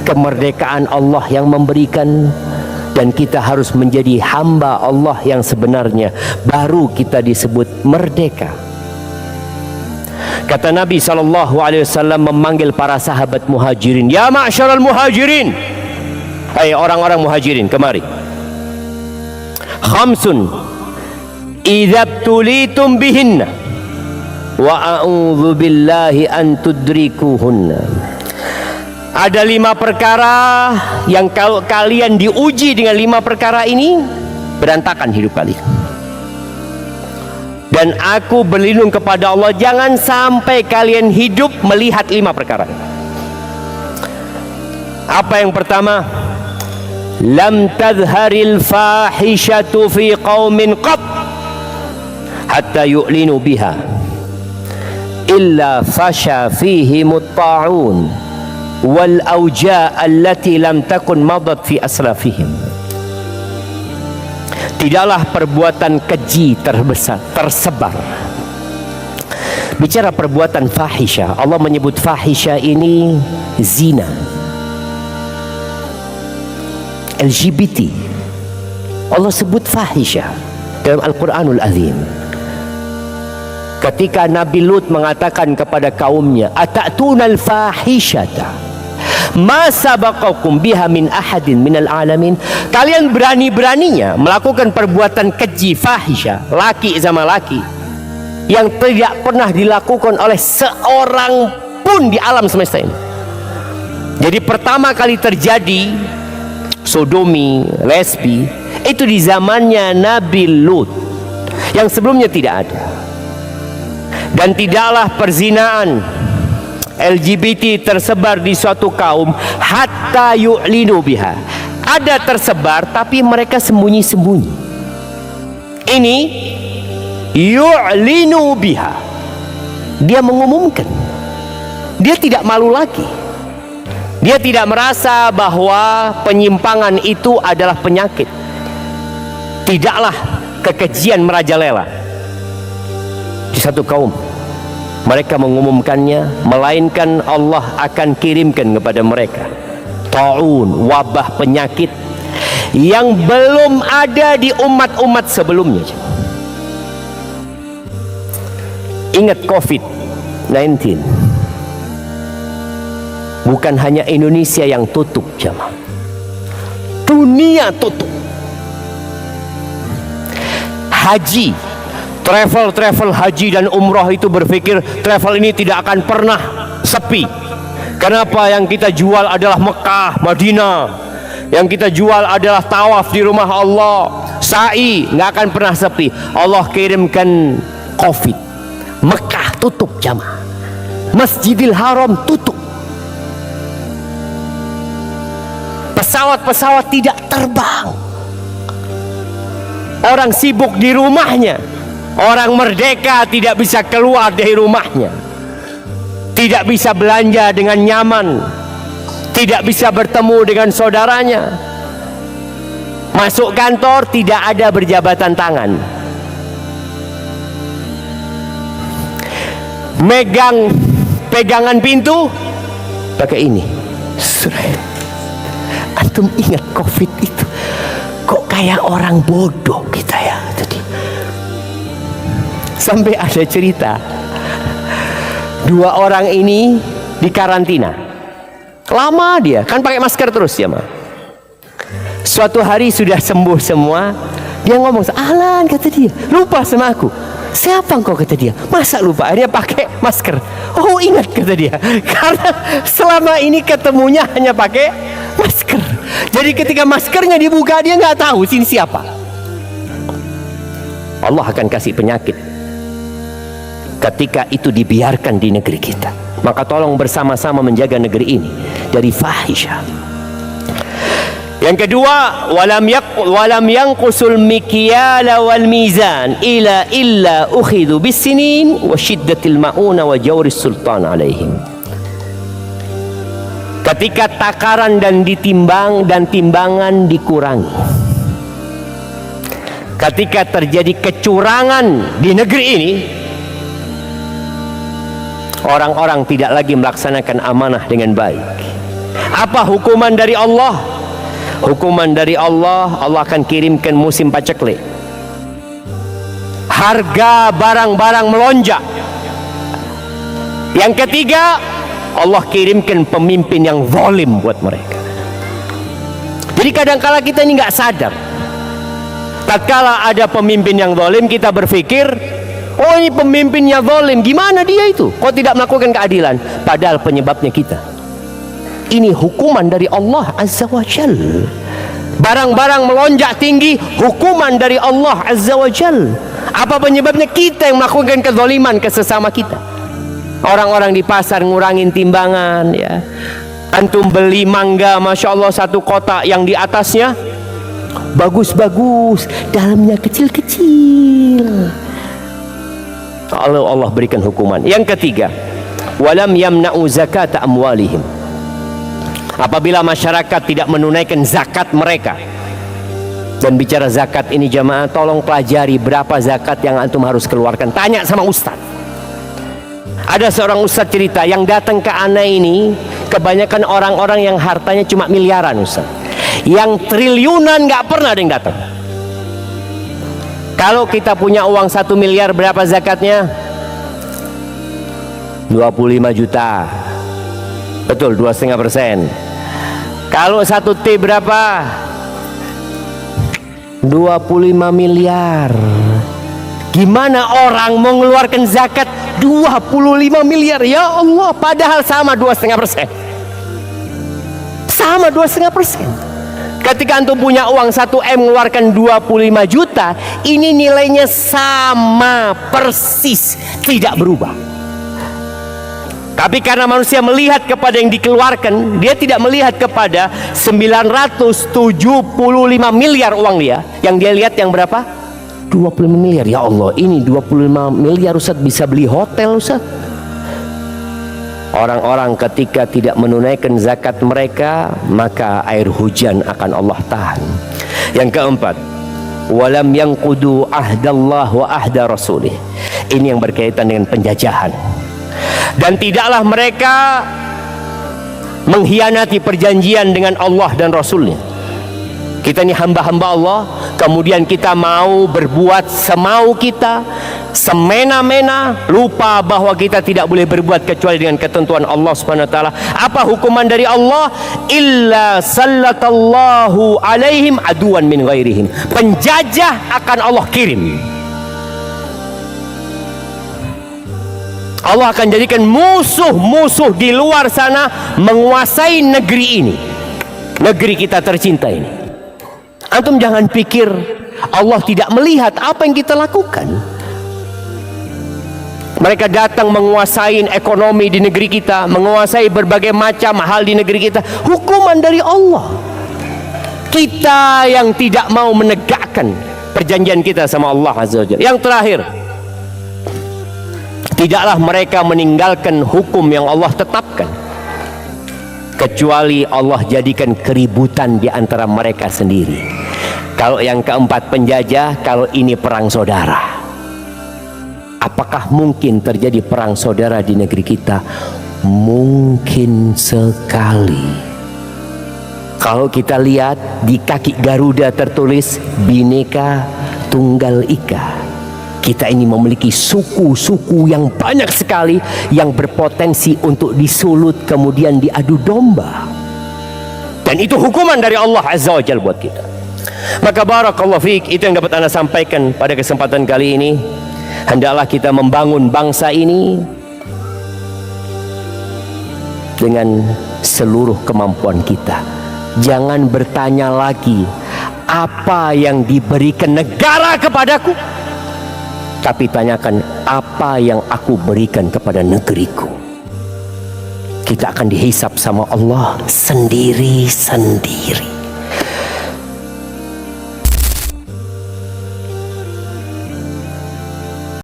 kemerdekaan Allah yang memberikan, dan kita harus menjadi hamba Allah yang sebenarnya, baru kita disebut merdeka. Kata Nabi SAW memanggil para sahabat muhajirin, ya ma'syaral muhajirin, hai orang-orang muhajirin, kemari. Khamsun idza tulitum bihinna wa a'udzu billahi an tudrikuhunna. Ada 5 perkara yang kalau kalian diuji dengan 5 perkara ini, berantakan hidup kalian. Dan aku berlindung kepada Allah, jangan sampai kalian hidup melihat 5 perkara. Apa yang pertama? Lam tadharil fahishatu fi qaumin qat hatta yu'linu biha illa fasha fihi mutta'un wal awja' allati lam takun madat fi aslafihim. Tidaklah perbuatan keji tersebar. Bicara perbuatan fahisha, Allah menyebut fahisha ini zina, LGBT. Allah sebut fahisha dalam Al-Quranul Azim. Ketika Nabi Lut mengatakan kepada kaumnya, ata'tunal fahishata ma sabaqakum biha min ahadin minal alamin, kalian berani-beraninya melakukan perbuatan keji fahisha, laki sama laki, yang tidak pernah dilakukan oleh seorang pun di alam semesta ini. Jadi pertama kali terjadi sodomi, lesbi, itu di zamannya Nabi Lut, yang sebelumnya tidak ada. Dan tidaklah perzinaan LGBT tersebar di suatu kaum hatta yu'linu biha. Ada tersebar tapi mereka sembunyi-sembunyi. Ini yu'linu biha, dia mengumumkan. Dia tidak malu lagi. Dia tidak merasa bahwa penyimpangan itu adalah penyakit. Tidaklah kekejian merajalela di satu kaum. Mereka mengumumkannya, melainkan Allah akan kirimkan kepada mereka ta'un, wabah penyakit yang belum ada di umat-umat sebelumnya. Ingat COVID-19, bukan hanya Indonesia yang tutup, jemaah, dunia tutup. Haji, travel haji dan umrah itu berpikir travel ini tidak akan pernah sepi. Kenapa? Yang kita jual adalah Mekah, Madinah. Yang kita jual adalah tawaf di rumah Allah, sa'i, nggak akan pernah sepi. Allah kirimkan COVID, Mekah tutup, jamaah, Masjidil Haram tutup, pesawat-pesawat tidak terbang, orang sibuk di rumahnya. Orang merdeka tidak bisa keluar dari rumahnya, tidak bisa belanja dengan nyaman, tidak bisa bertemu dengan saudaranya, masuk kantor tidak ada berjabatan tangan, megang pegangan pintu pakai ini. Antum ingat COVID itu, kok kayak orang bodoh kita ya tadi. Sampai ada cerita 2 orang ini di karantina lama, dia kan pakai masker terus ya, Ma. Suatu hari sudah sembuh semua, dia ngomong, "Ahlan," kata dia, "lupa sama aku." "Siapa engkau?" kata dia. "Masa lupa?" Akhirnya pakai masker. "Oh, ingat," kata dia, "karena selama ini ketemunya hanya pakai masker." Jadi ketika maskernya dibuka, dia nggak tahu sini siapa. Allah akan kasih penyakit ketika itu dibiarkan di negeri kita. Maka tolong bersama-sama menjaga negeri ini dari fahisha. Yang kedua, walam yanqusul mikyala wal mizan illa ukhidhu bisinin wa syiddatil mauna wa jawris sultan alaihim. Ketika takaran dan timbangan dikurangi, ketika terjadi kecurangan di negeri ini, orang-orang tidak lagi melaksanakan amanah dengan baik. Apa hukuman dari Allah? Hukuman dari Allah, Allah akan kirimkan musim paceklik. Harga barang-barang melonjak. Yang ketiga, Allah kirimkan pemimpin yang zalim buat mereka. Jadi kadang-kala kita ini nggak sadar. Tatkala ada pemimpin yang zalim, kita berpikir, oh ini pemimpinnya zalim, gimana dia itu? Kok tidak melakukan keadilan? Padahal penyebabnya kita. Ini hukuman dari Allah Azza wa Jal. Barang-barang melonjak tinggi, hukuman dari Allah Azza wa Jal. Apa penyebabnya? Kita yang melakukan kezaliman ke sesama kita. Orang-orang di pasar ngurangin timbangan, ya. Antum beli mangga, masya Allah, satu kotak yang di atasnya bagus-bagus, dalamnya kecil-kecil. Kalau Allah berikan hukuman. Yang ketiga, walam yamna'u zakat amwalihim. Apabila masyarakat tidak menunaikan zakat mereka. Dan bicara zakat ini jamaah, tolong pelajari berapa zakat yang antum harus keluarkan. Tanya sama ustaz. Ada seorang ustaz cerita, yang datang ke ana ini kebanyakan orang-orang yang hartanya cuma miliaran ustaz. Yang triliunan nggak pernah ada yang datang. Kalau kita punya uang 1 miliar, berapa zakatnya? 25 juta. Betul, 2,5%. Kalau 1 T berapa? 25 miliar. Gimana orang mau mengeluarkan zakat 25 miliar? Ya Allah, padahal sama 2,5%. Sama 2,5%. Ketika antum punya uang 1 M mengeluarkan 25 juta, ini nilainya sama persis, tidak berubah. Tapi karena manusia melihat kepada yang dikeluarkan, dia tidak melihat kepada 975 miliar uang dia. Yang dia lihat yang berapa? 25 miliar. Ya Allah, ini 25 miliar Ustaz bisa beli hotel Ustaz. Orang-orang ketika tidak menunaikan zakat mereka, maka air hujan akan Allah tahan. Yang keempat, walam yanqudu ahdallah wa ahda rasulih. Ini yang berkaitan dengan penjajahan. Dan tidaklah mereka mengkhianati perjanjian dengan Allah dan Rasulnya. Kita ini hamba-hamba Allah, kemudian kita mau berbuat semau kita, semena-mena, lupa bahwa kita tidak boleh berbuat kecuali dengan ketentuan Allah Subhanahu wa taala. Apa hukuman dari Allah? Illa sallatallahu alaihim aduan min ghairihim. Penjajah akan Allah kirim. Allah akan jadikan musuh-musuh di luar sana menguasai negeri ini, negeri kita tercinta ini. Antum jangan pikir Allah tidak melihat apa yang kita lakukan. Mereka datang menguasai ekonomi di negeri kita, menguasai berbagai macam hal di negeri kita. Hukuman dari Allah. Kita yang tidak mau menegakkan perjanjian kita sama Allah Azza wa Jalla. Yang terakhir, tidaklah mereka meninggalkan hukum yang Allah tetapkan, kecuali Allah jadikan keributan di antara mereka sendiri. Kalau yang keempat penjajah, kalau ini perang saudara. Apakah mungkin terjadi perang saudara di negeri kita? Mungkin sekali. Kalau kita lihat di kaki Garuda tertulis Bhinneka Tunggal Ika. Kita ini memiliki suku-suku yang banyak sekali yang berpotensi untuk disulut kemudian diadu domba. Dan itu hukuman dari Allah Azza wa Jalla buat kita. Maka barakallahu fiik, itu yang dapat Anda sampaikan pada kesempatan kali ini. Hendaklah kita membangun bangsa ini dengan seluruh kemampuan kita. Jangan bertanya lagi apa yang diberikan negara kepadaku, tapi tanyakan apa yang aku berikan kepada negeriku. Kita akan dihisap sama Allah sendiri-sendiri.